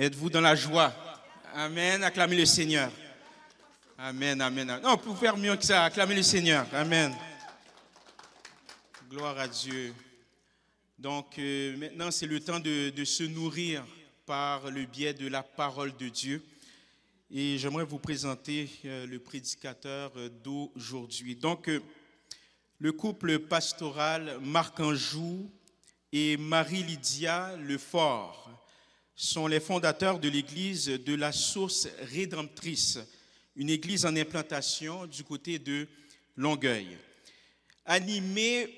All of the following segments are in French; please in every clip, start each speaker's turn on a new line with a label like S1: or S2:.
S1: Êtes-vous dans la joie? Amen. Acclamez le Seigneur. Amen, amen. Non, pour faire mieux que ça, acclamez le Seigneur. Amen. Gloire à Dieu. Donc, maintenant, c'est le temps de se nourrir par le biais de la parole de Dieu. Et j'aimerais vous présenter le prédicateur d'aujourd'hui. Donc, le couple pastoral Marc Anjou et Marie-Lydia Lefort sont les fondateurs de l'église de la Source Rédemptrice, une église en implantation du côté de Longueuil. Animés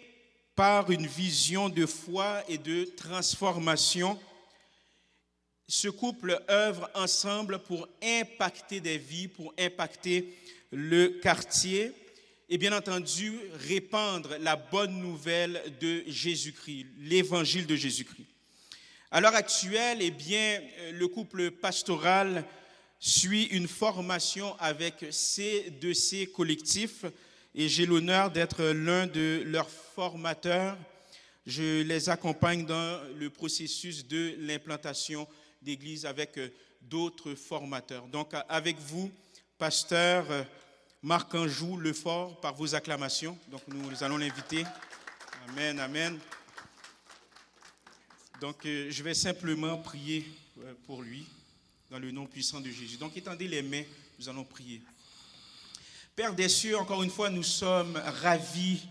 S1: par une vision de foi et de transformation, ce couple œuvre ensemble pour impacter des vies, pour impacter le quartier et bien entendu répandre la bonne nouvelle de Jésus-Christ, l'évangile de Jésus-Christ. À l'heure actuelle, le couple pastoral suit une formation avec de ces collectifs et j'ai l'honneur d'être l'un de leurs formateurs. Je les accompagne dans le processus de l'implantation d'église avec d'autres formateurs. Donc avec vous, pasteur Marc Anjou Lefort, par vos acclamations. Donc nous allons l'inviter. Amen, amen. Donc, je vais simplement prier pour lui, dans le nom puissant de Jésus. Donc, étendez les mains, nous allons prier. Père des cieux, encore une fois, nous sommes ravis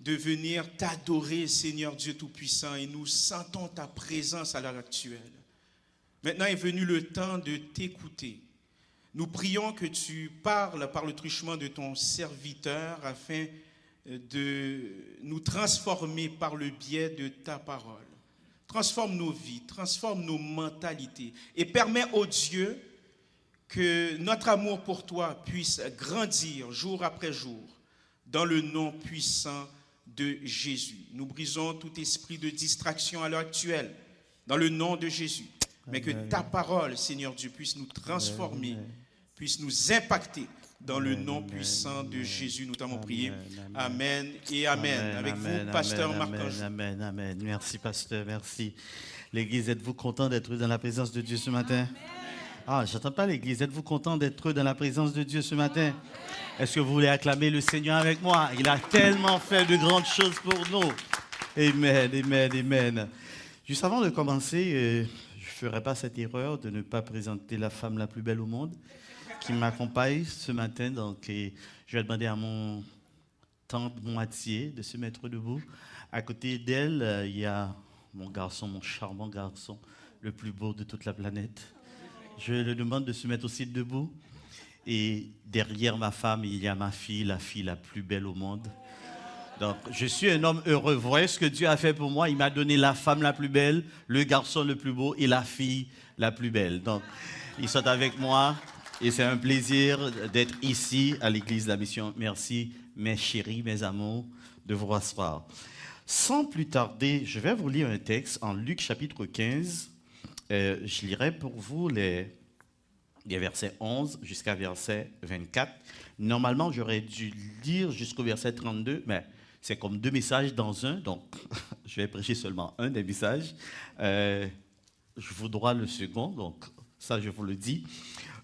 S1: de venir t'adorer, Seigneur Dieu Tout-Puissant, et nous sentons ta présence à l'heure actuelle. Maintenant est venu le temps de t'écouter. Nous prions que tu parles par le truchement de ton serviteur afin de nous transformer par le biais de ta parole. Transforme nos vies, transforme nos mentalités et permets, ô Dieu, que notre amour pour toi puisse grandir jour après jour dans le nom puissant de Jésus. Nous brisons tout esprit de distraction à l'heure actuelle dans le nom de Jésus. Mais que ta parole, Seigneur Dieu, puisse nous transformer, puisse nous impacter dans le nom puissant de Jésus. Nous t'avons prié. Amen et amen. Avec vous, pasteur Marc Anjou.
S2: Amen, amen. Merci, pasteur, merci. L'église, êtes-vous content d'être dans la présence de Dieu ce matin? Ah, j'entends pas l'église. Êtes-vous content d'être dans la présence de Dieu ce matin? Est-ce que vous voulez acclamer le Seigneur avec moi? Il a tellement fait de grandes choses pour nous. Amen, amen, amen. Juste avant de commencer, je ne ferai pas cette erreur de ne pas présenter la femme la plus belle au monde qui m'accompagne ce matin. Donc, je vais demander à mon tante moitié de se mettre debout. À côté d'elle, il y a mon garçon, mon charmant garçon, le plus beau de toute la planète. Je lui demande de se mettre aussi debout. Et derrière ma femme, il y a ma fille, la fille la plus belle au monde. Donc, je suis un homme heureux. Vous voyez ce que Dieu a fait pour moi? Il m'a donné la femme la plus belle, le garçon le plus beau et la fille la plus belle. Donc, ils sont avec moi. Et c'est un plaisir d'être ici à l'église de la Mission. Merci, mes chéris, mes amours, de vous rasseoir. Sans plus tarder, je vais vous lire un texte en Luc chapitre 15. Je lirai pour vous les versets 11 jusqu'à verset 24. Normalement, j'aurais dû lire jusqu'au verset 32, mais c'est comme deux messages dans un, donc je vais prêcher seulement un des messages. Je vous dois le second, donc ça je vous le dis.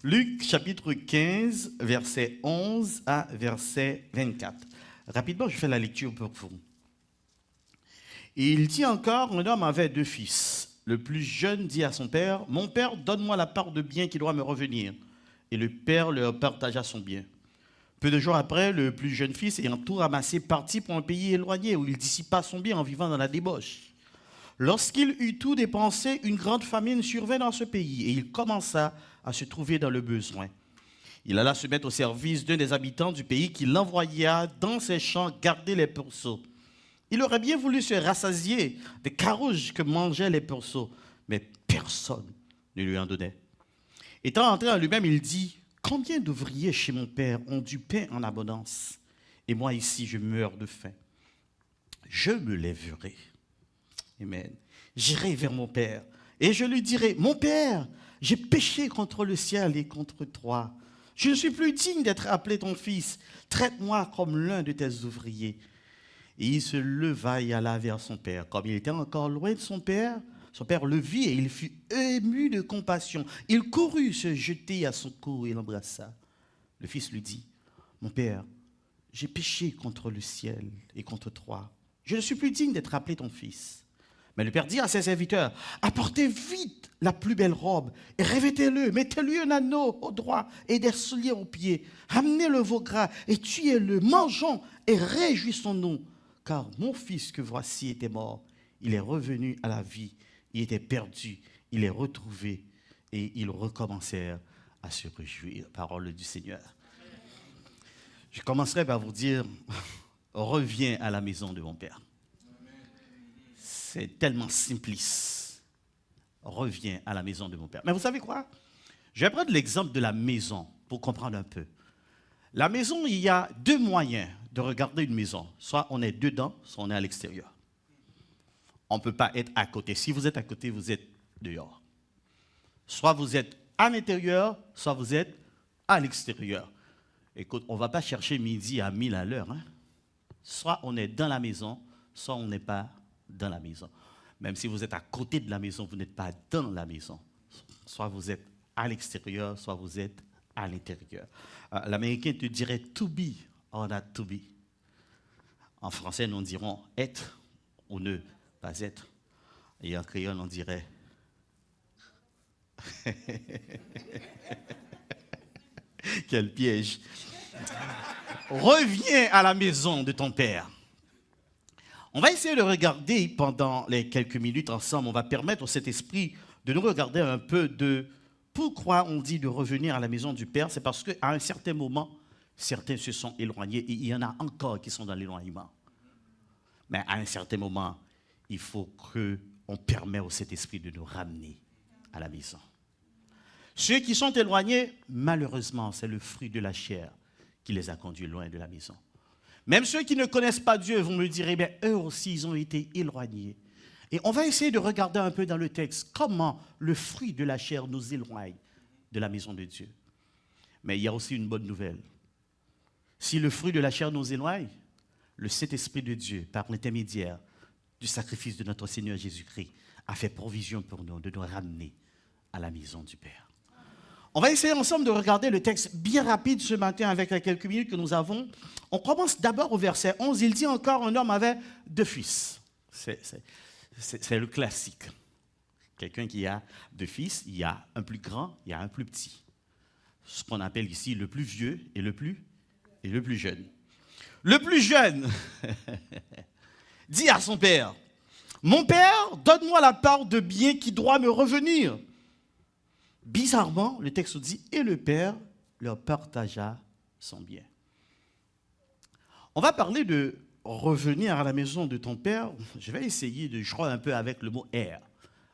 S2: Luc chapitre 15, verset 11 à verset 24. Rapidement, je fais la lecture pour vous. Et il dit encore, un homme avait 2 fils. Le plus jeune dit à son père, « Mon père, donne-moi la part de bien qui doit me revenir. » Et le père leur partagea son bien. Peu de jours après, le plus jeune fils, ayant tout ramassé, partit pour un pays éloigné où il dissipa son bien en vivant dans la débauche. Lorsqu'il eut tout dépensé, une grande famine survint dans ce pays et il commença à se trouver dans le besoin. Il alla se mettre au service d'un des habitants du pays qui l'envoya dans ses champs garder les pourceaux. Il aurait bien voulu se rassasier des carouges que mangeaient les pourceaux, mais personne ne lui en donnait. Étant entré en lui-même, il dit, « Combien d'ouvriers chez mon père ont du pain en abondance, et moi ici je meurs de faim. Je me lèverai. » Amen. J'irai vers mon père et je lui dirai, mon père, j'ai péché contre le ciel et contre toi. Je ne suis plus digne d'être appelé ton fils. Traite-moi comme l'un de tes ouvriers. Et il se leva et alla vers son père. Comme il était encore loin de son père, Son père le vit et il fut ému de compassion. Il courut se jeter à son cou et l'embrassa. Le fils lui dit, « Mon père, j'ai péché contre le ciel et contre toi. Je ne suis plus digne d'être appelé ton fils. » Mais le père dit à ses serviteurs, « Apportez vite la plus belle robe et revêtez-le, mettez-lui un anneau au doigt et des souliers aux pieds. Amenez le veau gras et tuez-le, mangeons et réjouissons-nous. Car mon fils que voici était mort, il est revenu à la vie, il était perdu, il est retrouvé. » Et ils recommencèrent à se réjouir. Parole du Seigneur. Je commencerai par vous dire, reviens à la maison de mon père. C'est tellement simpliste. Reviens à la maison de mon père. Mais vous savez quoi? Je vais prendre l'exemple de la maison pour comprendre un peu. La maison, il y a deux moyens de regarder une maison. Soit on est dedans, soit on est à l'extérieur. On ne peut pas être à côté. Si vous êtes à côté, vous êtes dehors. Soit vous êtes à l'intérieur, soit vous êtes à l'extérieur. Écoute, on ne va pas chercher midi à 1000 à l'heure. Hein? Soit on est dans la maison, soit on n'est pas dans la maison. Même si vous êtes à côté de la maison, vous n'êtes pas dans la maison. Soit vous êtes à l'extérieur, soit vous êtes à l'intérieur. L'Américain te dirait to be or not to be. En français, nous dirons être ou ne pas être. Et en créole, on dirait quel piège. Reviens à la maison de ton père. On va essayer de regarder pendant les quelques minutes ensemble. On va permettre au Saint-Esprit de nous regarder un peu de pourquoi on dit de revenir à la maison du Père. C'est parce qu'à un certain moment, certains se sont éloignés et il y en a encore qui sont dans l'éloignement. Mais à un certain moment, il faut qu'on permette au Saint-Esprit de nous ramener à la maison. Ceux qui sont éloignés, malheureusement, c'est le fruit de la chair qui les a conduits loin de la maison. Même ceux qui ne connaissent pas Dieu vont me dire, eh bien, eux aussi, ils ont été éloignés. Et on va essayer de regarder un peu dans le texte comment le fruit de la chair nous éloigne de la maison de Dieu. Mais il y a aussi une bonne nouvelle. Si le fruit de la chair nous éloigne, le Saint-Esprit de Dieu, par l'intermédiaire du sacrifice de notre Seigneur Jésus-Christ, a fait provision pour nous de nous ramener à la maison du Père. On va essayer ensemble de regarder le texte bien rapide ce matin avec les quelques minutes que nous avons. On commence d'abord au verset 11. Il dit encore, un homme avait 2 fils. C'est le classique. Quelqu'un qui a 2 fils, il y a un plus grand, il y a un plus petit. Ce qu'on appelle ici le plus vieux et le plus jeune. Le plus jeune dit à son père, « Mon père, donne-moi la part de bien qui doit me revenir. » Bizarrement, le texte dit, et le père leur partagea son bien. On va parler de revenir à la maison de ton père. Je vais essayer de jouer un peu avec le mot « R ».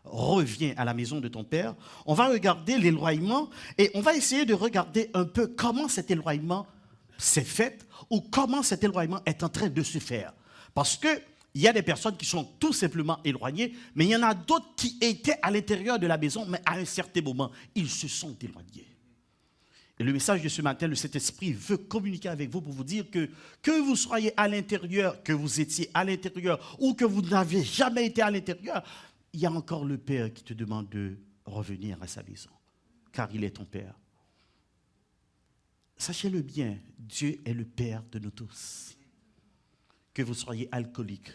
S2: Reviens à la maison de ton père. On va regarder l'éloignement et on va essayer de regarder un peu comment cet éloignement s'est fait ou comment cet éloignement est en train de se faire. Parce que il y a des personnes qui sont tout simplement éloignées, mais il y en a d'autres qui étaient à l'intérieur de la maison, mais à un certain moment, ils se sont éloignés. Et le message de ce matin, le Saint-Esprit veut communiquer avec vous pour vous dire que vous soyez à l'intérieur, que vous étiez à l'intérieur ou que vous n'avez jamais été à l'intérieur, il y a encore le Père qui te demande de revenir à sa maison, car il est ton Père. Sachez-le bien, Dieu est le Père de nous tous. Que vous soyez alcoolique,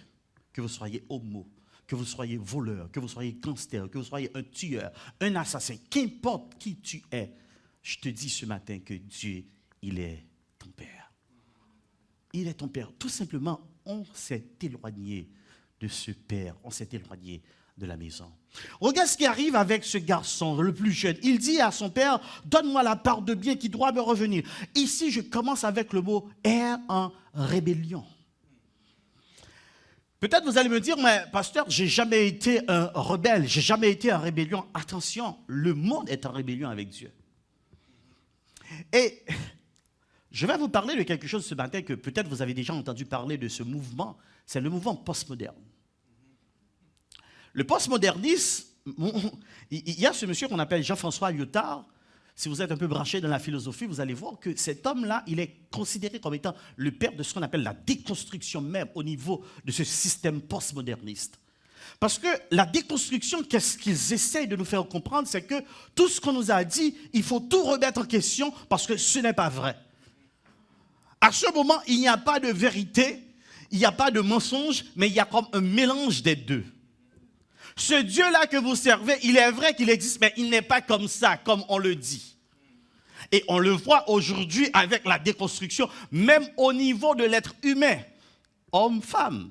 S2: que vous soyez homo, que vous soyez voleur, que vous soyez gangster, que vous soyez un tueur, un assassin, qu'importe qui tu es, je te dis ce matin que Dieu, il est ton Père. Il est ton Père. Tout simplement, on s'est éloigné de ce Père, on s'est éloigné de la maison. Regarde ce qui arrive avec ce garçon, le plus jeune. Il dit à son père, donne-moi la part de bien qui doit me revenir. Ici, je commence avec le mot « est en rébellion ». Peut-être vous allez me dire, mais pasteur, j'ai jamais été un rebelle, j'ai jamais été en rébellion. Attention, le monde est en rébellion avec Dieu. Et je vais vous parler de quelque chose ce matin que peut-être vous avez déjà entendu parler de ce mouvement. C'est le mouvement postmoderne. Le postmodernisme, il y a ce monsieur qu'on appelle Jean-François Lyotard. Si vous êtes un peu branché dans la philosophie, vous allez voir que cet homme-là, il est considéré comme étant le père de ce qu'on appelle la déconstruction même au niveau de ce système postmoderniste. Parce que la déconstruction, qu'est-ce qu'ils essayent de nous faire comprendre, c'est que tout ce qu'on nous a dit, il faut tout remettre en question parce que ce n'est pas vrai. À ce moment, il n'y a pas de vérité, il n'y a pas de mensonge, mais il y a comme un mélange des deux. Ce Dieu-là que vous servez, il est vrai qu'il existe, mais il n'est pas comme ça, comme on le dit. Et on le voit aujourd'hui avec la déconstruction, même au niveau de l'être humain, homme-femme.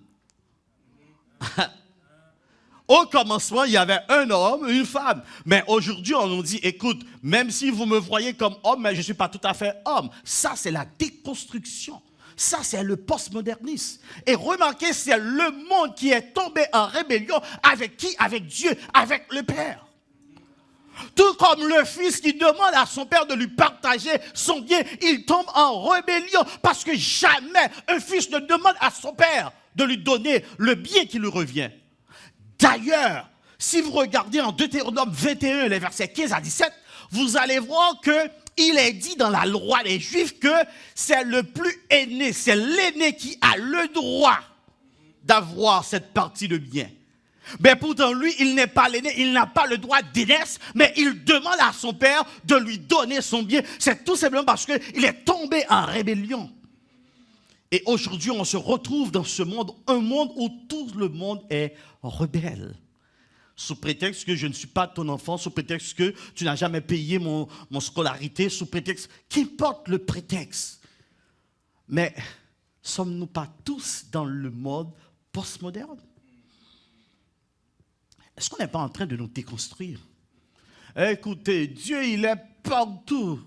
S2: Au commencement, il y avait un homme, une femme. Mais aujourd'hui, on nous dit, écoute, même si vous me voyez comme homme, mais je ne suis pas tout à fait homme. Ça, c'est la déconstruction. Ça, c'est le postmodernisme. Et remarquez, c'est le monde qui est tombé en rébellion avec qui? Avec Dieu, avec le Père. Tout comme le fils qui demande à son père de lui partager son bien, il tombe en rébellion parce que jamais un fils ne demande à son père de lui donner le bien qui lui revient. D'ailleurs, si vous regardez en Deutéronome 21, les versets 15 à 17, vous allez voir qu'il est dit dans la loi des Juifs que c'est le plus aîné, c'est l'aîné qui a le droit d'avoir cette partie de bien. Mais pourtant, lui, il n'est pas l'aîné, il n'a pas le droit d'aînesse, mais il demande à son père de lui donner son bien. C'est tout simplement parce qu'il est tombé en rébellion. Et aujourd'hui, on se retrouve dans ce monde, un monde où tout le monde est rebelle. Sous prétexte que je ne suis pas ton enfant, sous prétexte que tu n'as jamais payé mon scolarité, sous prétexte, qu'importe le prétexte. Mais sommes-nous pas tous dans le mode postmoderne? Est-ce qu'on n'est pas en train de nous déconstruire? Écoutez, Dieu, il est partout.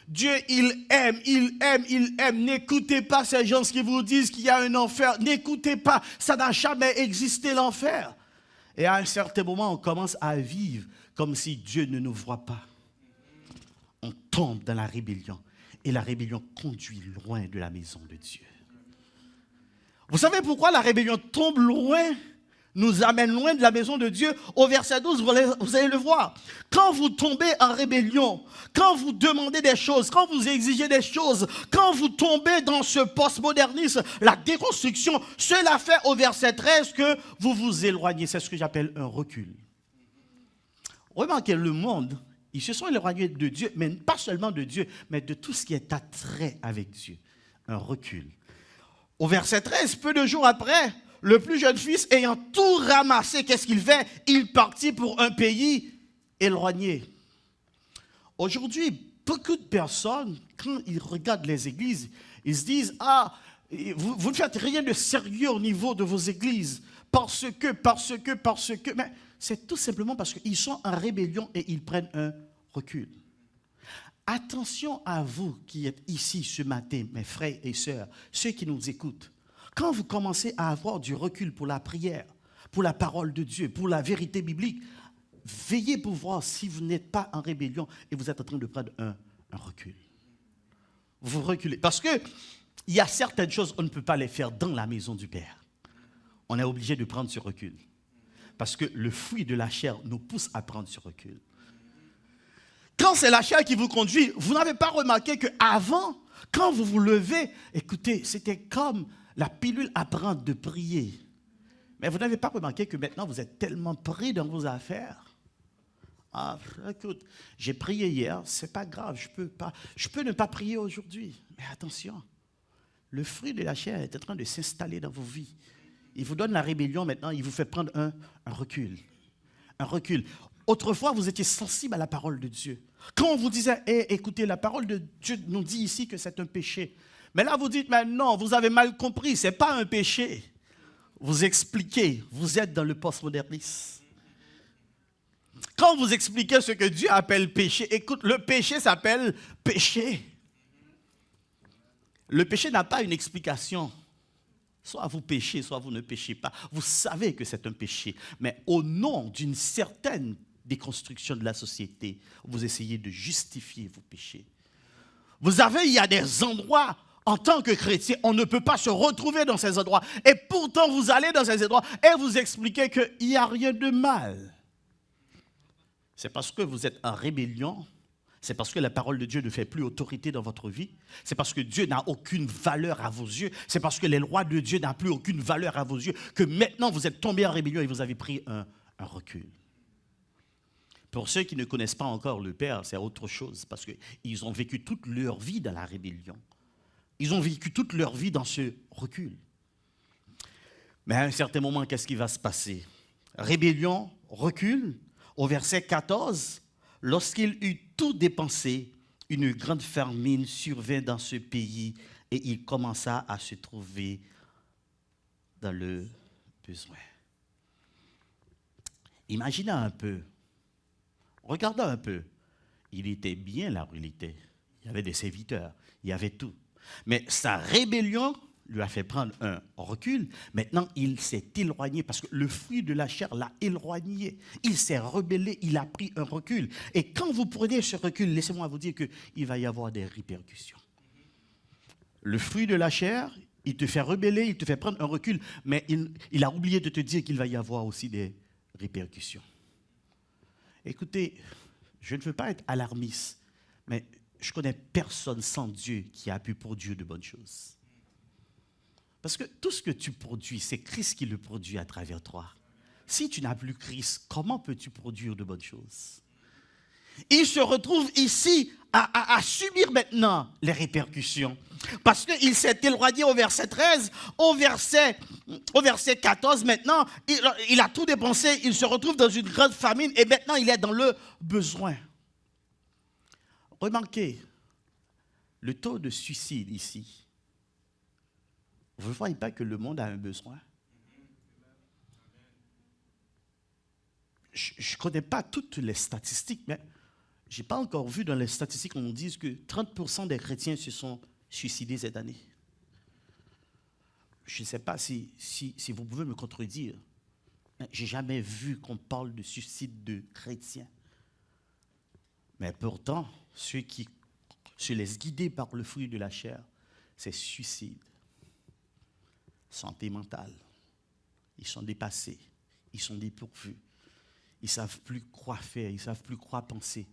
S2: Dieu, il aime, il aime, il aime. N'écoutez pas ces gens qui vous disent qu'il y a un enfer. N'écoutez pas, ça n'a jamais existé l'enfer. Et à un certain moment, on commence à vivre comme si Dieu ne nous voit pas. On tombe dans la rébellion. Et la rébellion conduit loin de la maison de Dieu. Vous savez pourquoi la rébellion tombe loin, nous amène loin de la maison de Dieu? Au verset 12, vous allez le voir. Quand vous tombez en rébellion, quand vous demandez des choses, quand vous exigez des choses, quand vous tombez dans ce postmodernisme, la déconstruction, cela fait au verset 13 que vous vous éloignez. C'est ce que j'appelle un recul. Remarquez, le monde, ils se sont éloignés de Dieu, mais pas seulement de Dieu, mais de tout ce qui est attrait avec Dieu. Un recul. Au verset 13, peu de jours après, le plus jeune fils, ayant tout ramassé, qu'est-ce qu'il fait? Il partit pour un pays éloigné. Aujourd'hui, beaucoup de personnes, quand ils regardent les églises, ils se disent, ah, vous ne faites rien de sérieux au niveau de vos églises, parce que, mais c'est tout simplement parce qu'ils sont en rébellion et ils prennent un recul. Attention à vous qui êtes ici ce matin, mes frères et sœurs, ceux qui nous écoutent. Quand vous commencez à avoir du recul pour la prière, pour la parole de Dieu, pour la vérité biblique, veillez pour voir si vous n'êtes pas en rébellion et vous êtes en train de prendre un recul. Vous reculez. Parce qu'il y a certaines choses, on ne peut pas les faire dans la maison du Père. On est obligé de prendre ce recul. Parce que le fruit de la chair nous pousse à prendre ce recul. Quand c'est la chair qui vous conduit, vous n'avez pas remarqué qu'avant, quand vous vous levez, écoutez, c'était comme la pilule à prendre de prier. Mais vous n'avez pas remarqué que maintenant, vous êtes tellement pris dans vos affaires. Ah, écoute, j'ai prié hier, c'est pas grave, je peux ne pas prier aujourd'hui. Mais attention, le fruit de la chair est en train de s'installer dans vos vies. Il vous donne la rébellion maintenant, il vous fait prendre un recul. Un recul. Autrefois, vous étiez sensible à la parole de Dieu. Quand on vous disait, écoutez, la parole de Dieu nous dit ici que c'est un péché. Mais là, vous dites, mais non, vous avez mal compris, ce n'est pas un péché. Vous expliquez, vous êtes dans le postmodernisme. Quand vous expliquez ce que Dieu appelle péché, écoute, le péché s'appelle péché. Le péché n'a pas une explication. Soit vous péchez, soit vous ne péchez pas. Vous savez que c'est un péché. Mais au nom d'une certaine déconstruction de la société, vous essayez de justifier vos péchés. Il y a des endroits, en tant que chrétien, on ne peut pas se retrouver dans ces endroits. Et pourtant, vous allez dans ces endroits et vous expliquez qu'il n'y a rien de mal. C'est parce que vous êtes en rébellion C'est parce que la parole de Dieu ne fait plus autorité dans votre vie. C'est parce que Dieu n'a aucune valeur à vos yeux. C'est parce que les lois de Dieu n'ont plus aucune valeur à vos yeux que maintenant vous êtes tombé en rébellion et vous avez pris un recul. Pour ceux qui ne connaissent pas encore le Père, c'est autre chose parce qu'ils ont vécu toute leur vie dans la rébellion. Ils ont vécu toute leur vie dans ce recul. Mais à un certain moment, qu'est-ce qui va se passer? Rébellion, recul. Au verset 14, lorsqu'il eut tout dépensé, une grande famine survint dans ce pays et il commença à se trouver dans le besoin. Imaginez un peu, regardez un peu. Il était bien là où il était. Il y avait des serviteurs, il y avait tout. Mais sa rébellion lui a fait prendre un recul. Maintenant, il s'est éloigné parce que le fruit de la chair l'a éloigné. Il s'est rebellé, il a pris un recul. Et quand vous prenez ce recul, laissez-moi vous dire qu'il va y avoir des répercussions. Le fruit de la chair, il te fait rebeller, il te fait prendre un recul, mais il a oublié de te dire qu'il va y avoir aussi des répercussions. Écoutez, je ne veux pas être alarmiste, mais je connais personne sans Dieu qui a pu produire de bonnes choses. Parce que tout ce que tu produis, c'est Christ qui le produit à travers toi. Si tu n'as plus Christ, comment peux-tu produire de bonnes choses? Il se retrouve ici à subir maintenant les répercussions. Parce qu'il s'est éloigné au verset 13, au verset 14, maintenant, il a tout dépensé, il se retrouve dans une grande famine et maintenant il est dans le besoin. Remarquez, le taux de suicide ici, vous ne voyez pas que le monde a un besoin? Je ne connais pas toutes les statistiques, mais je n'ai pas encore vu dans les statistiques qu'on dise que 30% des chrétiens se sont suicidés cette année. Je ne sais pas si vous pouvez me contredire. Je n'ai jamais vu qu'on parle de suicide de chrétiens. Mais pourtant, ceux qui se laissent guider par le fruit de la chair, c'est suicide. Santé mentale. Ils sont dépassés. Ils sont dépourvus. Ils ne savent plus quoi faire. Ils ne savent plus quoi penser.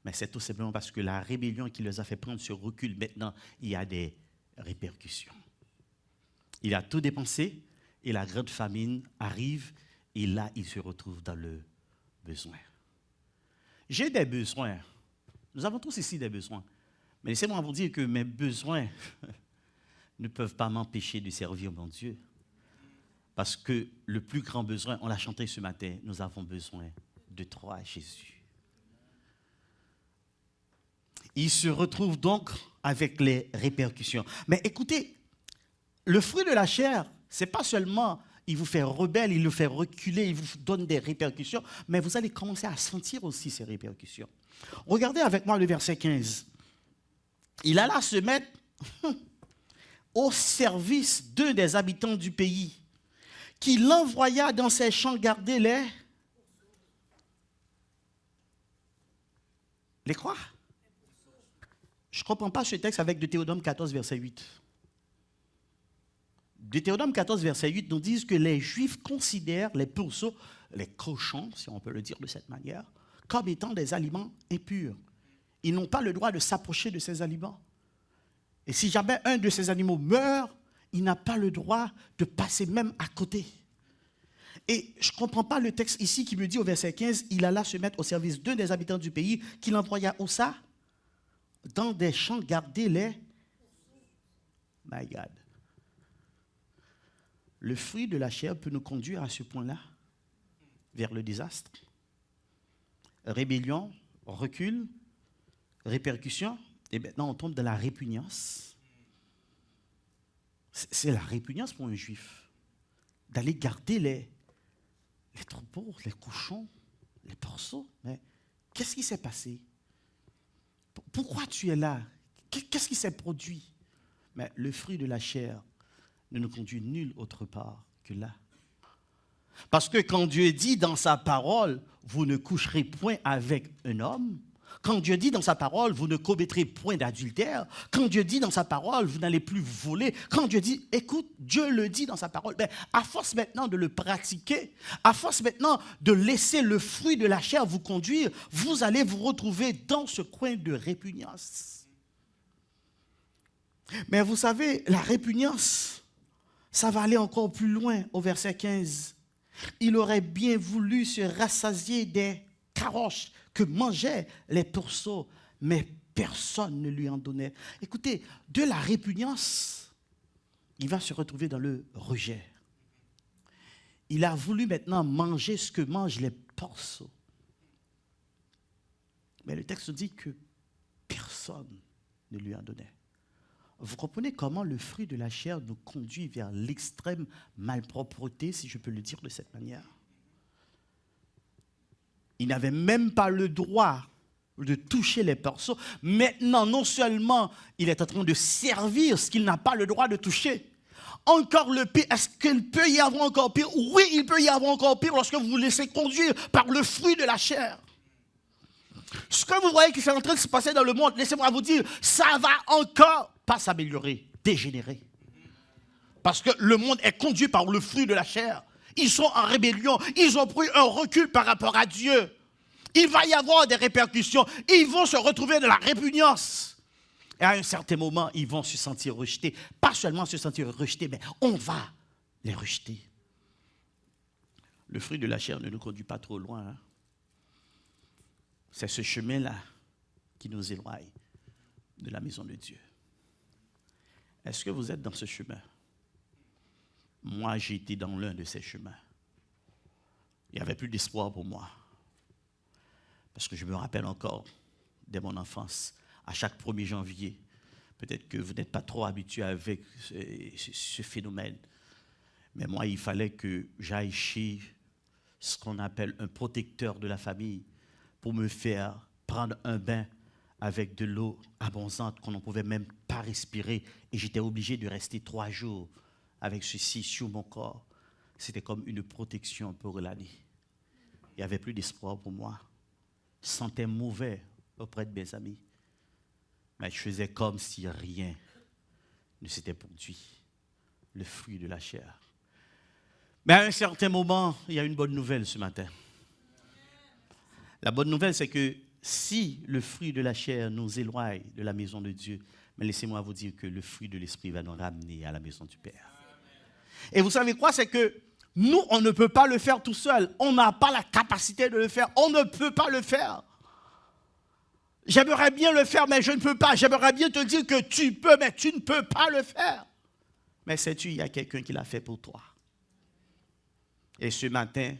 S2: Mais c'est tout simplement parce que la rébellion qui les a fait prendre ce recul, maintenant, il y a des répercussions. Il a tout dépensé et la grande famine arrive et là, il se retrouve dans le besoin. J'ai des besoins. Nous avons tous ici des besoins. Mais laissez-moi vous dire que mes besoins ne peuvent pas m'empêcher de servir mon Dieu. Parce que le plus grand besoin, on l'a chanté ce matin, nous avons besoin de toi, Jésus. Il se retrouve donc avec les répercussions. Mais écoutez, le fruit de la chair, ce n'est pas seulement il vous fait rebelle, il le fait reculer, il vous donne des répercussions, mais vous allez commencer à sentir aussi ces répercussions. Regardez avec moi le verset 15. Il alla se mettre au service d'un des habitants du pays, qui l'envoya dans ses champs garder les quoi? Je ne comprends pas ce texte avec Deutéronome 14, verset 8. Deutéronome 14, verset 8 nous dit que les Juifs considèrent les pourceaux, les cochons, si on peut le dire de cette manière, comme étant des aliments impurs. Ils n'ont pas le droit de s'approcher de ces aliments. Et si jamais un de ces animaux meurt, il n'a pas le droit de passer même à côté. Et je ne comprends pas le texte ici qui me dit au verset 15, il alla se mettre au service d'un des habitants du pays, qu'il envoya où ça? Dans des champs garder les... My God. Le fruit de la chair peut nous conduire à ce point-là, vers le désastre. Rébellion, recul, répercussion, et maintenant on tombe dans la répugnance. C'est la répugnance pour un juif, d'aller garder les troupeaux, les cochons, les porceaux. Mais qu'est-ce qui s'est passé? Pourquoi tu es là? Qu'est-ce qui s'est produit? Mais le fruit de la chair ne nous conduit nulle autre part que là. Parce que quand Dieu dit dans sa parole, vous ne coucherez point avec un homme, Quand Dieu dit dans sa parole, vous ne commettrez point d'adultère. Quand Dieu dit dans sa parole, vous n'allez plus voler. Quand Dieu dit, écoute, Dieu le dit dans sa parole. Ben, à force maintenant de le pratiquer, à force maintenant de laisser le fruit de la chair vous conduire, vous allez vous retrouver dans ce coin de répugnance. Mais vous savez, la répugnance, ça va aller encore plus loin au verset 15. Il aurait bien voulu se rassasier des carottes que mangeaient les pourceaux, mais personne ne lui en donnait. Écoutez, de la répugnance, il va se retrouver dans le rejet. Il a voulu maintenant manger ce que mangent les pourceaux. Mais le texte dit que personne ne lui en donnait. Vous comprenez comment le fruit de la chair nous conduit vers l'extrême malpropreté, si je peux le dire de cette manière. Il n'avait même pas le droit de toucher les pourceaux. Maintenant, non seulement il est en train de servir ce qu'il n'a pas le droit de toucher, encore le pire, est-ce qu'il peut y avoir encore pire? Oui, il peut y avoir encore pire lorsque vous vous laissez conduire par le fruit de la chair. Ce que vous voyez qui est en train de se passer dans le monde, laissez-moi vous dire, ça va encore pas s'améliorer, dégénérer. Parce que le monde est conduit par le fruit de la chair. Ils sont en rébellion, ils ont pris un recul par rapport à Dieu. Il va y avoir des répercussions, ils vont se retrouver dans la répugnance. Et à un certain moment, ils vont se sentir rejetés. Pas seulement se sentir rejetés, mais on va les rejeter. Le fruit de la chair ne nous conduit pas trop loin. Hein? C'est ce chemin-là qui nous éloigne de la maison de Dieu. Est-ce que vous êtes dans ce chemin? Moi, j'ai été dans l'un de ces chemins. Il n'y avait plus d'espoir pour moi. Parce que je me rappelle encore, dès mon enfance, à chaque 1er janvier, peut-être que vous n'êtes pas trop habitué avec ce phénomène, mais moi, il fallait que j'aille chez ce qu'on appelle un protecteur de la famille pour me faire prendre un bain avec de l'eau abondante qu'on ne pouvait même pas respirer. Et j'étais obligé de rester 3 jours avec ceci sur mon corps. C'était comme une protection pour l'année. Il n'y avait plus d'espoir pour moi. Je sentais mauvais auprès de mes amis. Mais je faisais comme si rien ne s'était produit. Le fruit de la chair. Mais à un certain moment, il y a une bonne nouvelle ce matin. La bonne nouvelle, c'est que si le fruit de la chair nous éloigne de la maison de Dieu, mais laissez-moi vous dire que le fruit de l'esprit va nous ramener à la maison du Père. Et vous savez quoi? C'est que nous, on ne peut pas le faire tout seul. On n'a pas la capacité de le faire. On ne peut pas le faire. J'aimerais bien le faire, mais je ne peux pas. J'aimerais bien te dire que tu peux, mais tu ne peux pas le faire. Mais sais-tu, il y a quelqu'un qui l'a fait pour toi. Et ce matin,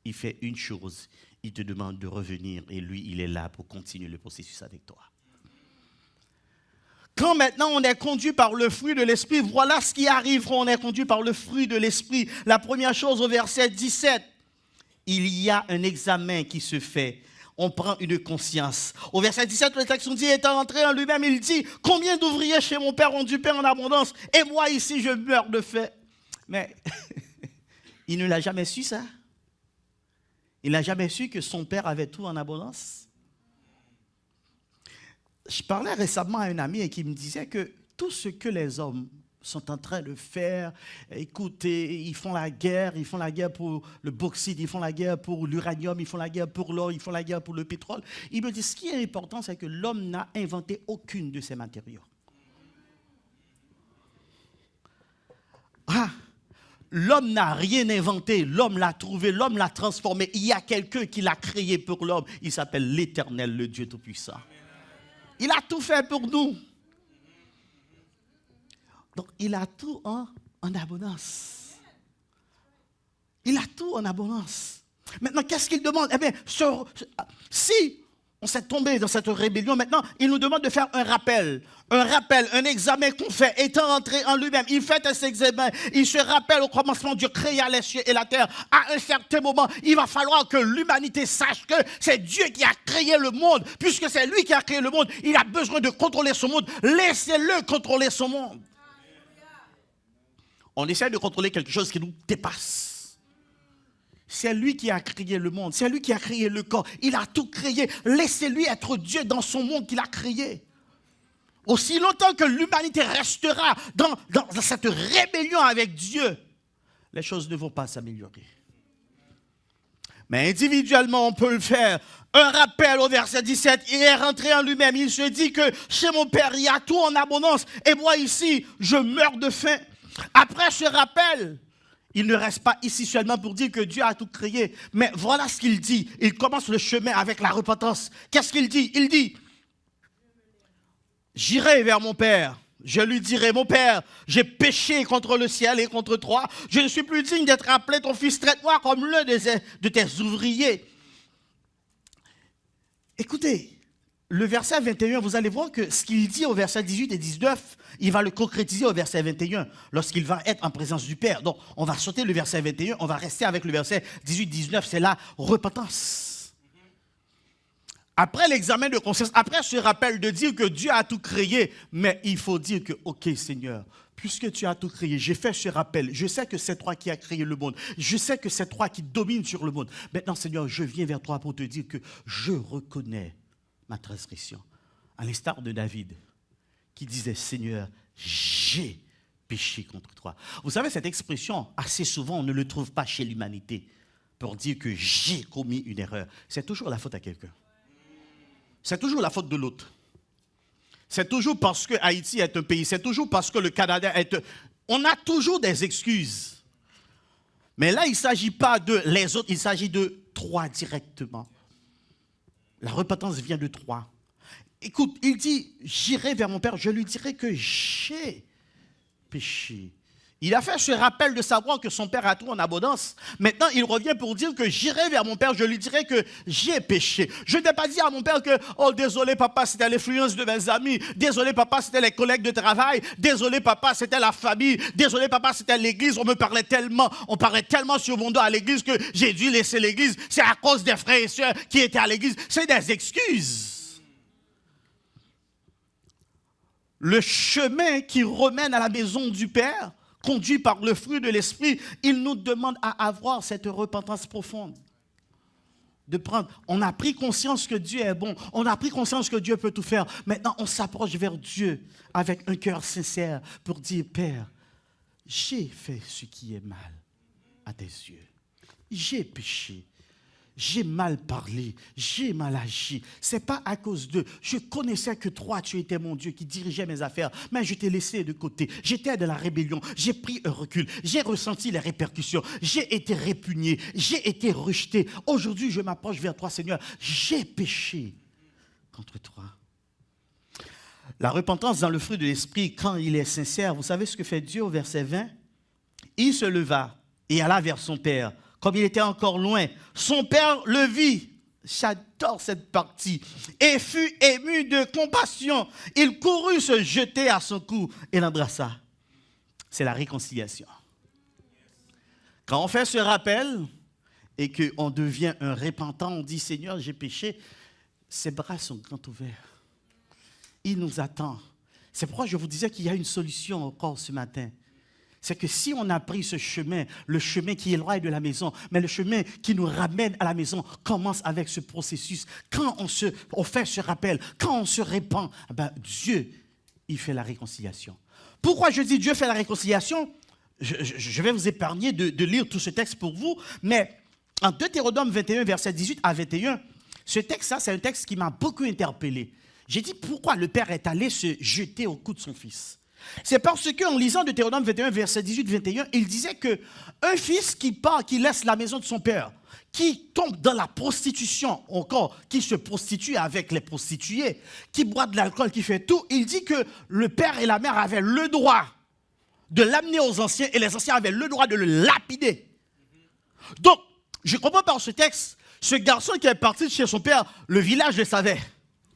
S2: il fait une chose. Il te demande de revenir et lui, il est là pour continuer le processus avec toi. Quand maintenant on est conduit par le fruit de l'esprit, voilà ce qui arrive quand on est conduit par le fruit de l'esprit. La première chose au verset 17, il y a un examen qui se fait. On prend une conscience. Au verset 17, le texte nous dit, étant entré en lui-même, il dit, combien d'ouvriers chez mon père ont du pain en abondance et moi ici je meurs de faim. Mais il ne l'a jamais su ça. Il n'a jamais su que son père avait tout en abondance. Je parlais récemment à un ami et qui me disait que tout ce que les hommes sont en train de faire, écoutez, ils font la guerre pour le bauxite, ils font la guerre pour l'uranium, ils font la guerre pour l'or, ils font la guerre pour le pétrole. Il me dit, ce qui est important, c'est que l'homme n'a inventé aucune de ces matériaux. L'homme n'a rien inventé, l'homme l'a trouvé, l'homme l'a transformé. Il y a quelqu'un qui l'a créé pour l'homme. Il s'appelle l'Éternel, le Dieu Tout-Puissant. Il a tout fait pour nous. Donc, il a tout en abondance. Il a tout en abondance. Maintenant, qu'est-ce qu'il demande? Eh bien, si on s'est tombé dans cette rébellion, maintenant, il nous demande de faire un rappel, un examen qu'on fait, étant entré en lui-même. Il fait cet examen, il se rappelle au commencement, Dieu créa les cieux et la terre. À un certain moment, il va falloir que l'humanité sache que c'est Dieu qui a créé le monde. Puisque c'est lui qui a créé le monde, il a besoin de contrôler son monde. Laissez-le contrôler son monde. On essaie de contrôler quelque chose qui nous dépasse. C'est lui qui a créé le monde, c'est lui qui a créé le corps. Il a tout créé. Laissez-lui être Dieu dans son monde qu'il a créé. Aussi longtemps que l'humanité restera dans cette rébellion avec Dieu, les choses ne vont pas s'améliorer. Mais individuellement, on peut le faire. Un rappel au verset 17, il est rentré en lui-même. Il se dit que chez mon Père, il y a tout en abondance. Et moi ici, je meurs de faim. Après ce rappel, il ne reste pas ici seulement pour dire que Dieu a tout créé. Mais voilà ce qu'il dit. Il commence le chemin avec la repentance. Qu'est-ce qu'il dit? Il dit, j'irai vers mon Père. Je lui dirai, mon Père, j'ai péché contre le ciel et contre toi. Je ne suis plus digne d'être appelé ton fils. Traite-moi comme l'un de tes ouvriers. Écoutez, le verset 21, vous allez voir que ce qu'il dit au verset 18 et 19, il va le concrétiser au verset 21 lorsqu'il va être en présence du Père. Donc, on va sauter le verset 21, on va rester avec le verset 18-19, c'est la repentance. Après l'examen de conscience, après ce rappel de dire que Dieu a tout créé, mais il faut dire que, ok Seigneur, puisque tu as tout créé, j'ai fait ce rappel, je sais que c'est toi qui as créé le monde, je sais que c'est toi qui domines sur le monde. Maintenant Seigneur, je viens vers toi pour te dire que je reconnais ma transgression. À l'instar de David, qui disait, Seigneur, j'ai péché contre toi. Vous savez, cette expression, assez souvent, on ne le trouve pas chez l'humanité, pour dire que j'ai commis une erreur. C'est toujours la faute à quelqu'un. C'est toujours la faute de l'autre. C'est toujours parce que Haïti est un pays. C'est toujours parce que le Canada est... On a toujours des excuses. Mais là, il ne s'agit pas de les autres, il s'agit de toi directement. La repentance vient de toi. Écoute, il dit, j'irai vers mon Père, je lui dirai que j'ai péché. Il a fait ce rappel de savoir que son Père a tout en abondance. Maintenant, il revient pour dire que j'irai vers mon Père, je lui dirai que j'ai péché. Je n'ai pas dit à mon Père que, oh désolé papa, c'était l'influence de mes amis. Désolé papa, c'était les collègues de travail. Désolé papa, c'était la famille. Désolé papa, c'était l'église. On parlait tellement sur mon dos à l'église que j'ai dû laisser l'église. C'est à cause des frères et sœurs qui étaient à l'église. C'est des excuses. Le chemin qui remène à la maison du Père, conduit par le fruit de l'esprit, il nous demande à avoir cette repentance profonde. On a pris conscience que Dieu est bon, on a pris conscience que Dieu peut tout faire. Maintenant, on s'approche vers Dieu avec un cœur sincère pour dire, Père, j'ai fait ce qui est mal à tes yeux. J'ai péché. J'ai mal parlé, j'ai mal agi. Ce n'est pas à cause d'eux. Je connaissais que toi, tu étais mon Dieu qui dirigeait mes affaires, mais je t'ai laissé de côté. J'étais de la rébellion, j'ai pris un recul, j'ai ressenti les répercussions, j'ai été répugné, j'ai été rejeté. Aujourd'hui, je m'approche vers toi, Seigneur. J'ai péché contre toi. La repentance dans le fruit de l'esprit, quand il est sincère, vous savez ce que fait Dieu au verset 20? Il se leva et alla vers son Père. Comme il était encore loin, son Père le vit. J'adore cette partie. Et fut ému de compassion. Il courut se jeter à son cou et l'embrassa. C'est la réconciliation. Quand on fait ce rappel et qu'on devient un repentant, on dit, Seigneur, j'ai péché, ses bras sont grands ouverts. Il nous attend. C'est pourquoi je vous disais qu'il y a une solution encore ce matin. C'est que si on a pris ce chemin, le chemin qui est loin de la maison, mais le chemin qui nous ramène à la maison, commence avec ce processus. Quand on fait ce rappel, quand on se répand, Dieu, il fait la réconciliation. Pourquoi je dis Dieu fait la réconciliation? Je vais vous épargner de lire tout ce texte pour vous, mais en Deutéronome 21, verset 18 à 21, ce texte-là, c'est un texte qui m'a beaucoup interpellé. J'ai dit, pourquoi le Père est allé se jeter au cou de son fils? C'est parce qu'en lisant Deutéronome 21, verset 18-21, il disait qu'un fils qui part, qui laisse la maison de son père, qui tombe dans la prostitution, encore, qui se prostitue avec les prostituées, qui boit de l'alcool, qui fait tout, il dit que le père et la mère avaient le droit de l'amener aux anciens et les anciens avaient le droit de le lapider. Donc, je comprends par ce texte, ce garçon qui est parti de chez son père, le village le savait.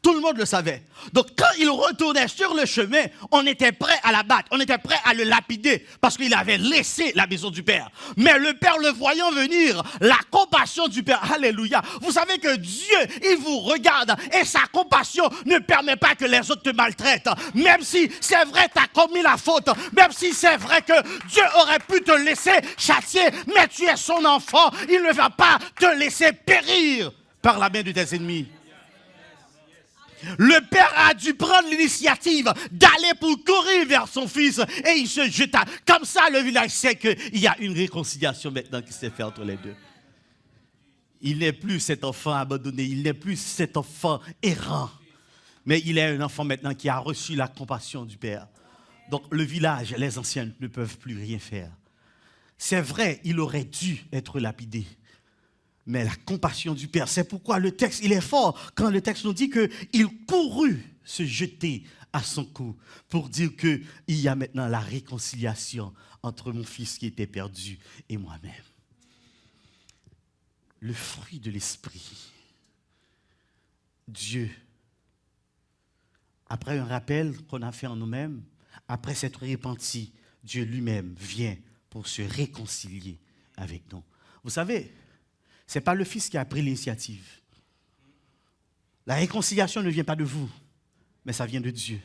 S2: Tout le monde le savait. Donc, quand il retournait sur le chemin, on était prêt à l'abattre. On était prêt à le lapider parce qu'il avait laissé la maison du Père. Mais le Père, le voyant venir, la compassion du Père, alléluia. Vous savez que Dieu, il vous regarde et sa compassion ne permet pas que les autres te maltraitent. Même si c'est vrai, tu as commis la faute. Même si c'est vrai que Dieu aurait pu te laisser châtier, mais tu es son enfant. Il ne va pas te laisser périr par la main de tes ennemis. Le père a dû prendre l'initiative d'aller pour courir vers son fils et il se jeta. Comme ça, le village sait qu'il y a une réconciliation maintenant qui s'est faite entre les deux. Il n'est plus cet enfant abandonné, il n'est plus cet enfant errant. Mais il est un enfant maintenant qui a reçu la compassion du Père. Donc le village, les anciens ne peuvent plus rien faire. C'est vrai, il aurait dû être lapidé. Mais la compassion du Père, c'est pourquoi le texte, il est fort. Quand le texte nous dit qu'il courut se jeter à son cou pour dire qu'il y a maintenant la réconciliation entre mon fils qui était perdu et moi-même. Le fruit de l'esprit. Dieu, après un rappel qu'on a fait en nous-mêmes, après s'être repenti, Dieu lui-même vient pour se réconcilier avec nous. Vous savez, ce n'est pas le Fils qui a pris l'initiative. La réconciliation ne vient pas de vous, mais ça vient de Dieu.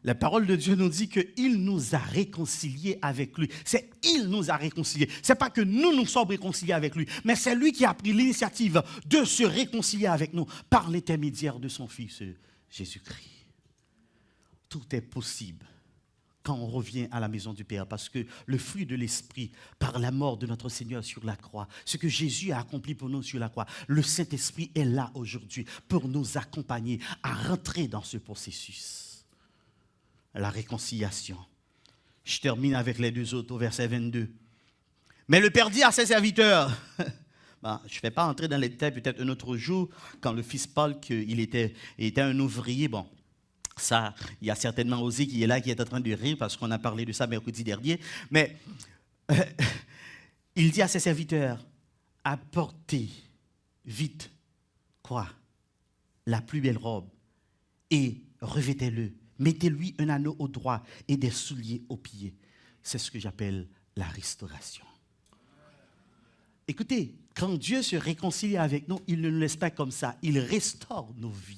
S2: La parole de Dieu nous dit qu'il nous a réconciliés avec lui. C'est il nous a réconciliés. Ce n'est pas que nous sommes réconciliés avec lui, mais c'est lui qui a pris l'initiative de se réconcilier avec nous par l'intermédiaire de son Fils Jésus-Christ. Tout est possible quand on revient à la maison du Père, parce que le fruit de l'Esprit, par la mort de notre Seigneur sur la croix, ce que Jésus a accompli pour nous sur la croix, le Saint-Esprit est là aujourd'hui pour nous accompagner à rentrer dans ce processus. La réconciliation. Je termine avec les deux autres au verset 22. Mais le Père dit à ses serviteurs, je ne vais pas entrer dans les détails, peut-être un autre jour, quand le Fils parle qu'il était un ouvrier, ça, il y a certainement Osée qui est là, qui est en train de rire parce qu'on a parlé de ça mercredi dernier. Mais il dit à ses serviteurs, apportez vite, quoi? La plus belle robe et revêtez-le. Mettez-lui un anneau au doigt et des souliers aux pieds. C'est ce que j'appelle la restauration. Écoutez, quand Dieu se réconcilie avec nous, il ne nous laisse pas comme ça. Il restaure nos vies.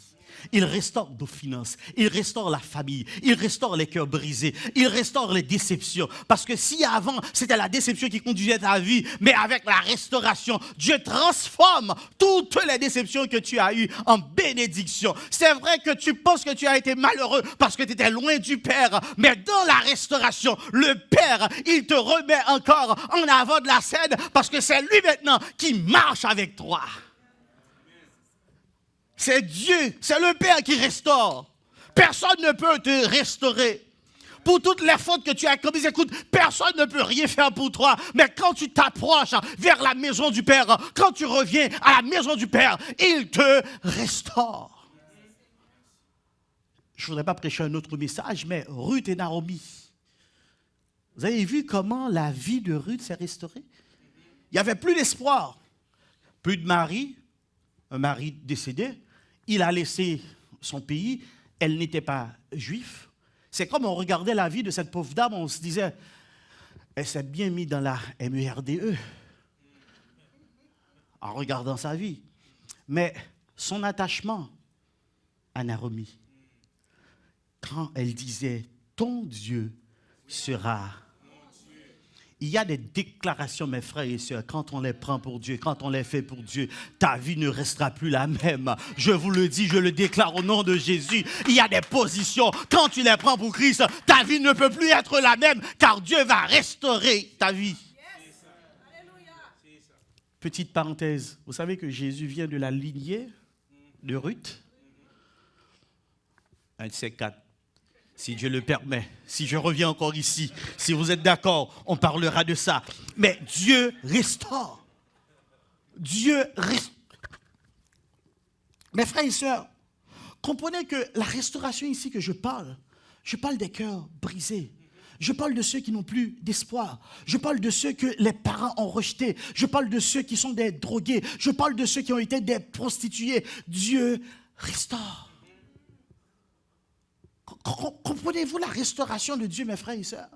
S2: Il restaure nos finances, il restaure la famille, il restaure les cœurs brisés, il restaure les déceptions. Parce que si avant, c'était la déception qui conduisait ta vie, mais avec la restauration, Dieu transforme toutes les déceptions que tu as eues en bénédiction. C'est vrai que tu penses que tu as été malheureux parce que tu étais loin du Père, mais dans la restauration, le Père, il te remet encore en avant de la scène parce que c'est lui maintenant qui marche avec toi. C'est Dieu, c'est le Père qui restaure. Personne ne peut te restaurer. Pour toutes les fautes que tu as commises, écoute, personne ne peut rien faire pour toi. Mais quand tu t'approches vers la maison du Père, quand tu reviens à la maison du Père, il te restaure. Je ne voudrais pas prêcher un autre message, mais Ruth et Naomi. Vous avez vu comment la vie de Ruth s'est restaurée? Il n'y avait plus d'espoir. Plus de mari, un mari décédé. Il a laissé son pays, elle n'était pas juive. C'est comme on regardait la vie de cette pauvre dame, on se disait, elle s'est bien mise dans la MERDE en regardant sa vie. Mais son attachement à Naomi, quand elle disait, ton Dieu sera... Il y a des déclarations, mes frères et sœurs, quand on les prend pour Dieu, quand on les fait pour Dieu, ta vie ne restera plus la même. Je vous le dis, je le déclare au nom de Jésus. Il y a des positions, quand tu les prends pour Christ, ta vie ne peut plus être la même, car Dieu va restaurer ta vie. Petite parenthèse, vous savez que Jésus vient de la lignée de Ruth? Un de ces quatre. Si Dieu le permet, si je reviens encore ici, si vous êtes d'accord, on parlera de ça. Mais Dieu restaure. Dieu restaure. Mes frères et sœurs, comprenez que la restauration ici que je parle des cœurs brisés. Je parle de ceux qui n'ont plus d'espoir. Je parle de ceux que les parents ont rejetés. Je parle de ceux qui sont des drogués. Je parle de ceux qui ont été des prostituées. Dieu restaure. Comprenez-vous la restauration de Dieu, mes frères et sœurs?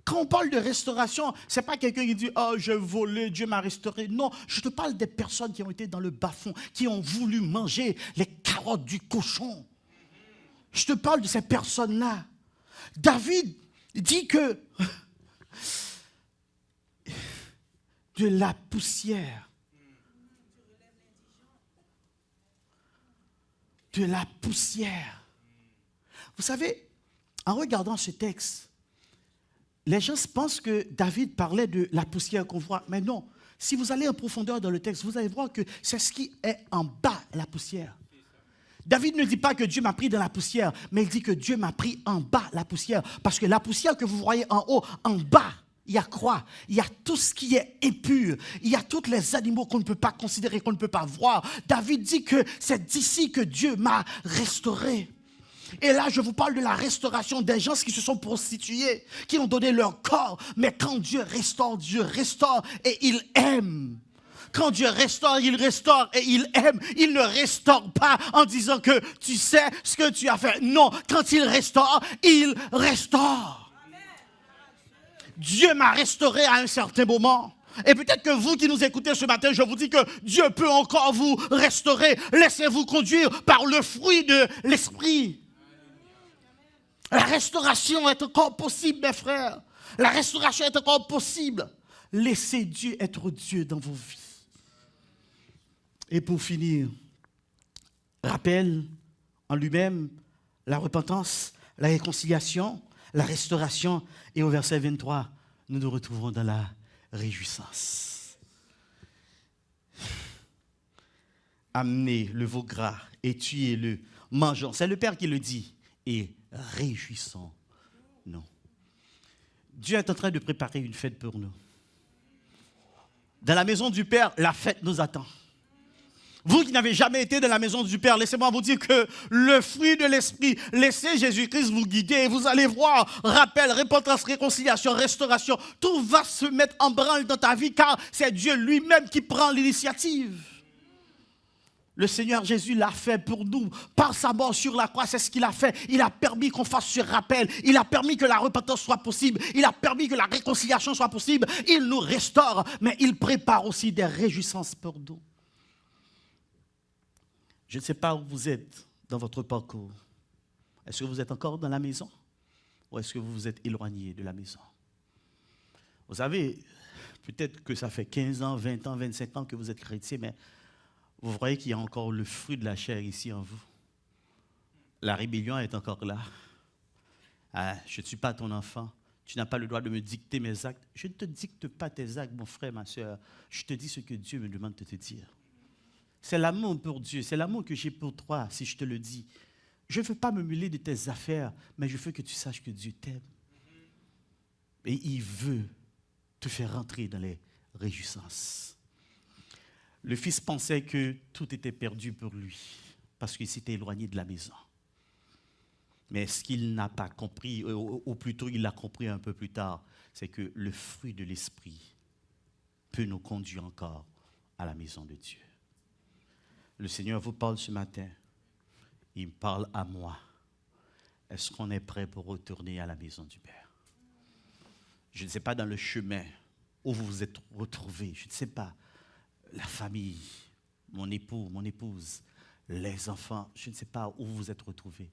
S2: Quand on parle de restauration, ce n'est pas quelqu'un qui dit « Oh, j'ai volé, Dieu m'a restauré ». Non, je te parle des personnes qui ont été dans le bas-fond, qui ont voulu manger les carottes du cochon. Je te parle de ces personnes-là. David dit que de la poussière, de la poussière. Vous savez, en regardant ce texte, les gens pensent que David parlait de la poussière qu'on voit. Mais non, si vous allez en profondeur dans le texte, vous allez voir que c'est ce qui est en bas, la poussière. David ne dit pas que Dieu m'a pris dans la poussière, mais il dit que Dieu m'a pris en bas, la poussière. Parce que la poussière que vous voyez en haut, en bas, il y a quoi? Il y a tout ce qui est impur. Il y a tous les animaux qu'on ne peut pas considérer, qu'on ne peut pas voir. David dit que c'est d'ici que Dieu m'a restauré. Et là, je vous parle de la restauration des gens qui se sont prostitués, qui ont donné leur corps. Mais quand Dieu restaure et il aime. Quand Dieu restaure et il aime. Il ne restaure pas en disant que tu sais ce que tu as fait. Non, quand il restaure. Dieu m'a restauré à un certain moment. Et peut-être que vous qui nous écoutez ce matin, je vous dis que Dieu peut encore vous restaurer. Laissez-vous conduire par le fruit de l'esprit. La restauration est encore possible, mes frères. La restauration est encore possible. Laissez Dieu être Dieu dans vos vies. Et pour finir, rappel en lui-même la repentance, la réconciliation, la restauration. Et au verset 23, nous nous retrouvons dans la réjouissance. Amenez le veau gras et tuez-le, mangeons. C'est le Père qui le dit. Et réjouissons-nous. Dieu est en train de préparer une fête pour nous. Dans la maison du Père, la fête nous attend. Vous qui n'avez jamais été dans la maison du Père, laissez-moi vous dire que le fruit de l'Esprit, laissez Jésus-Christ vous guider et vous allez voir, rappel, repentance, réconciliation, restauration, tout va se mettre en branle dans ta vie car c'est Dieu lui-même qui prend l'initiative. Le Seigneur Jésus l'a fait pour nous. Par sa mort sur la croix, c'est ce qu'il a fait. Il a permis qu'on fasse ce rappel. Il a permis que la repentance soit possible. Il a permis que la réconciliation soit possible. Il nous restaure, mais il prépare aussi des réjouissances pour nous. Je ne sais pas où vous êtes dans votre parcours. Est-ce que vous êtes encore dans la maison ou est-ce que vous vous êtes éloigné de la maison? Vous savez, peut-être que ça fait 15 ans, 20 ans, 25 ans que vous êtes chrétien, mais vous voyez qu'il y a encore le fruit de la chair ici en vous. La rébellion est encore là. Ah, je ne suis pas ton enfant. Tu n'as pas le droit de me dicter mes actes. Je ne te dicte pas tes actes, mon frère, ma soeur. Je te dis ce que Dieu me demande de te dire. C'est l'amour pour Dieu. C'est l'amour que j'ai pour toi, si je te le dis. Je ne veux pas me mêler de tes affaires, mais je veux que tu saches que Dieu t'aime. Et il veut te faire rentrer dans les réjouissances. Le fils pensait que tout était perdu pour lui, parce qu'il s'était éloigné de la maison. Mais ce qu'il n'a pas compris, ou plutôt il l'a compris un peu plus tard, c'est que le fruit de l'esprit peut nous conduire encore à la maison de Dieu. Le Seigneur vous parle ce matin, il me parle à moi. Est-ce qu'on est prêt pour retourner à la maison du Père? Je ne sais pas dans le chemin où vous vous êtes retrouvés, je ne sais pas. La famille, mon époux, mon épouse, les enfants, je ne sais pas où vous vous êtes retrouvés,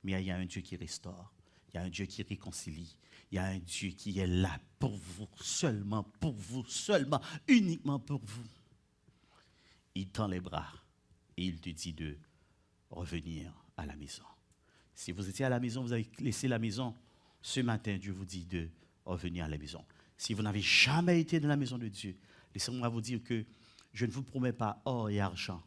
S2: mais il y a un Dieu qui restaure, il y a un Dieu qui réconcilie, il y a un Dieu qui est là pour vous, seulement, uniquement pour vous. Il tend les bras et il te dit de revenir à la maison. Si vous étiez à la maison, vous avez laissé la maison, ce matin, Dieu vous dit de revenir à la maison. Si vous n'avez jamais été dans la maison de Dieu, laissez-moi vous dire que je ne vous promets pas or et argent,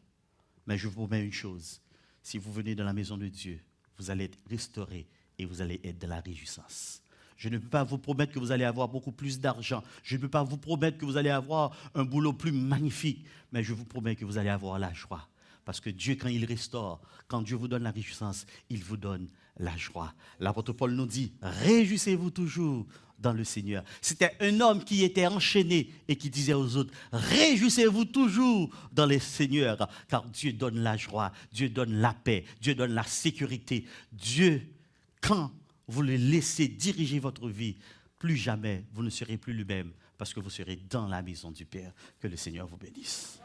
S2: mais je vous promets une chose. Si vous venez dans la maison de Dieu, vous allez être restaurés et vous allez être de la réjouissance. Je ne peux pas vous promettre que vous allez avoir beaucoup plus d'argent. Je ne peux pas vous promettre que vous allez avoir un boulot plus magnifique, mais je vous promets que vous allez avoir la joie. Parce que Dieu, quand il restaure, quand Dieu vous donne la réjouissance, il vous donne la joie. L'apôtre Paul nous dit, réjouissez-vous toujours dans le Seigneur. C'était un homme qui était enchaîné et qui disait aux autres, réjouissez-vous toujours dans le Seigneur, car Dieu donne la joie, Dieu donne la paix, Dieu donne la sécurité. Dieu, quand vous le laissez diriger votre vie, plus jamais vous ne serez plus lui-même, parce que vous serez dans la maison du Père. Que le Seigneur vous bénisse.